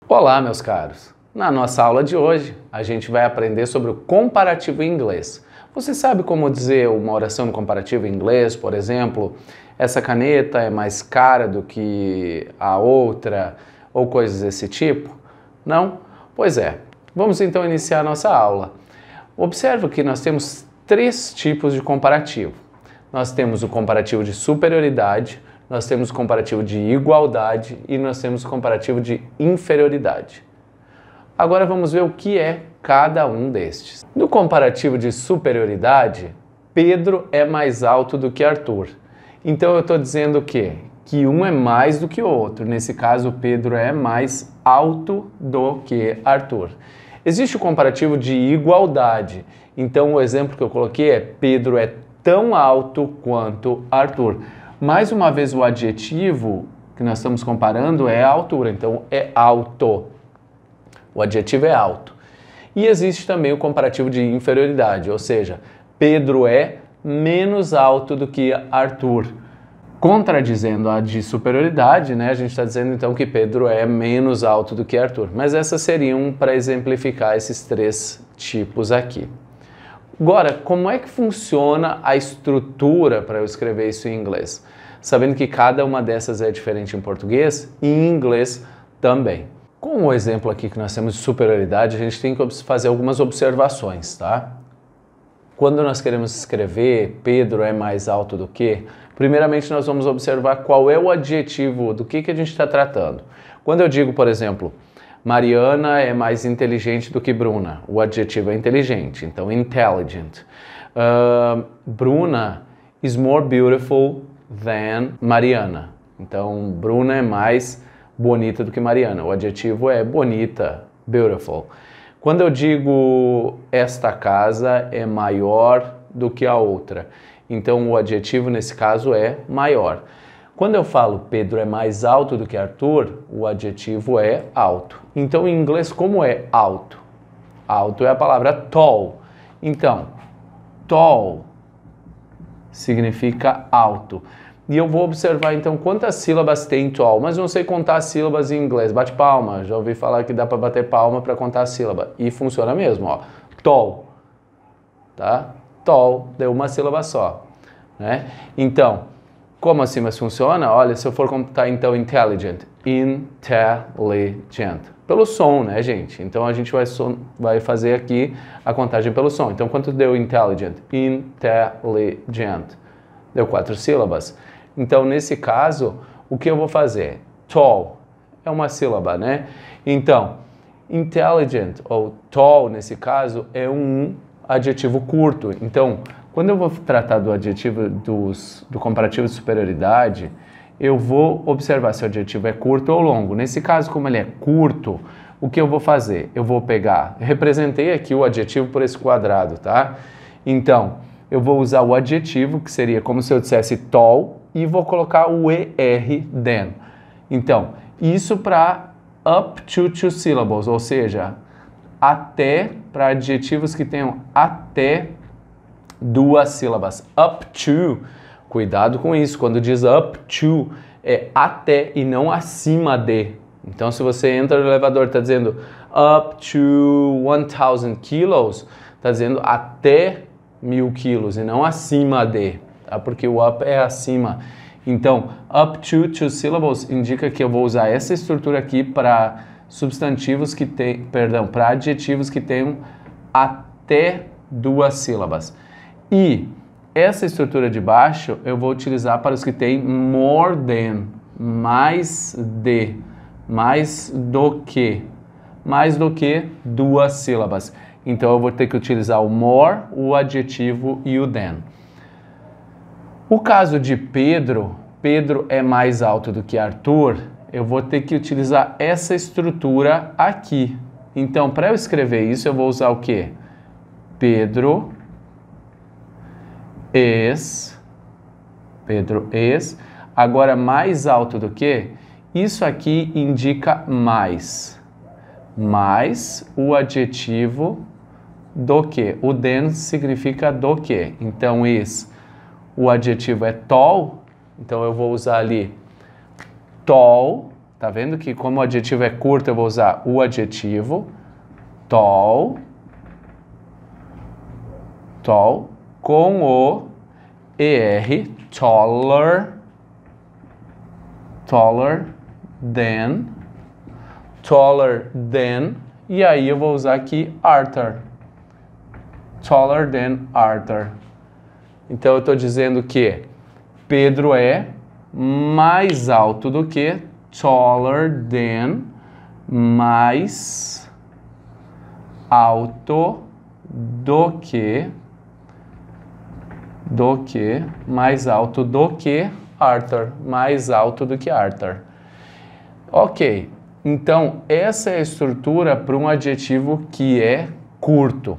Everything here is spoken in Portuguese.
Olá, meus caros! Na nossa aula de hoje, a gente vai aprender sobre o comparativo em inglês. Você sabe como dizer uma oração no comparativo em inglês? Por exemplo, essa caneta é mais cara do que a outra, ou coisas desse tipo? Não? Pois é. Vamos então iniciar a nossa aula. Observe que nós temos três tipos de comparativo. Nós temos o comparativo de superioridade, nós temos o comparativo de igualdade e nós temos o comparativo de inferioridade. Agora vamos ver o que é cada um destes. No comparativo de superioridade, Pedro é mais alto do que Arthur. Então eu estou dizendo o quê? Que um é mais do que o outro. Nesse caso, Pedro é mais alto do que Arthur. Existe o comparativo de igualdade. Então o exemplo que eu coloquei é Pedro é tão alto quanto Arthur. Mais uma vez, o adjetivo que nós estamos comparando é a altura, então é alto. O adjetivo é alto. E existe também o comparativo de inferioridade, ou seja, Pedro é menos alto do que Arthur. Contradizendo a de superioridade, né? A gente está dizendo então que Pedro é menos alto do que Arthur. Mas essas seriam para exemplificar esses três tipos aqui. Agora, como é que funciona a estrutura para eu escrever isso em inglês? Sabendo que cada uma dessas é diferente em português e em inglês também. Com o exemplo aqui que nós temos de superioridade, a gente tem que fazer algumas observações, tá? Quando nós queremos escrever Pedro é mais alto do que, primeiramente nós vamos observar qual é o adjetivo do que a gente está tratando. Quando eu digo, por exemplo, Mariana é mais inteligente do que Bruna. O adjetivo é inteligente, então intelligent. Bruna is more beautiful than Mariana. Então, Bruna é mais bonita do que Mariana. O adjetivo é bonita, beautiful. Quando eu digo esta casa é maior do que a outra, então o adjetivo nesse caso é maior. Quando eu falo Pedro é mais alto do que Arthur, o adjetivo é alto. Então, em inglês, como é alto? Alto é a palavra tall. Então, tall significa alto. E eu vou observar, então, quantas sílabas tem tall. Mas não sei contar sílabas em inglês. Bate palma. Já ouvi falar que dá para bater palma para contar a sílaba. E funciona mesmo, ó. Tall. Tá? Tall. Deu uma sílaba só. Né? Então, como assim mas funciona? Olha, se eu for contar então intelligent, intelligent. Pelo som, né, gente? Então a gente vai fazer aqui a contagem pelo som. Então quanto deu intelligent? Intelligent. Deu 4 sílabas. Então nesse caso, o que eu vou fazer? Tall é uma sílaba, né? Então, intelligent ou tall nesse caso é um adjetivo curto. Então, quando eu vou tratar do adjetivo do comparativo de superioridade, eu vou observar se o adjetivo é curto ou longo. Nesse caso, como ele é curto, o que eu vou fazer? Eu vou pegar, representei aqui o adjetivo por esse quadrado, tá? Então, eu vou usar o adjetivo, que seria como se eu dissesse tall, e vou colocar o ER then. Então, isso para up to 2 syllables, ou seja, até, para adjetivos que tenham até 2 sílabas. Up to, cuidado com isso, quando diz up to, é até e não acima de. Então, se você entra no elevador e está dizendo up to 1,000 kilos, está dizendo até 1.000 quilos e não acima de, tá? Porque o up é acima. Então, up to 2 syllables indica que eu vou usar essa estrutura aqui para substantivos que tem, perdão, para adjetivos que tenham até 2 sílabas. E essa estrutura de baixo eu vou utilizar para os que têm more than, mais de, mais do que 2 sílabas. Então eu vou ter que utilizar o more, o adjetivo e o than. O caso de Pedro, Pedro é mais alto do que Arthur, eu vou ter que utilizar essa estrutura aqui. Então, para eu escrever isso, eu vou usar o quê? Pedro is, agora mais alto do que? Isso aqui indica mais o adjetivo do que. O than significa do que. Então, o adjetivo é tall, então eu vou usar ali tall, Tá vendo que como o adjetivo é curto, eu vou usar o adjetivo tall, tall, com o ER, taller, taller than, e aí eu vou usar aqui Arthur, taller than Arthur. Então eu estou dizendo que Pedro é mais alto do que, taller than, mais alto do que, mais alto do que Arthur, mais alto do que Arthur. Ok, então essa é a estrutura para um adjetivo que é curto.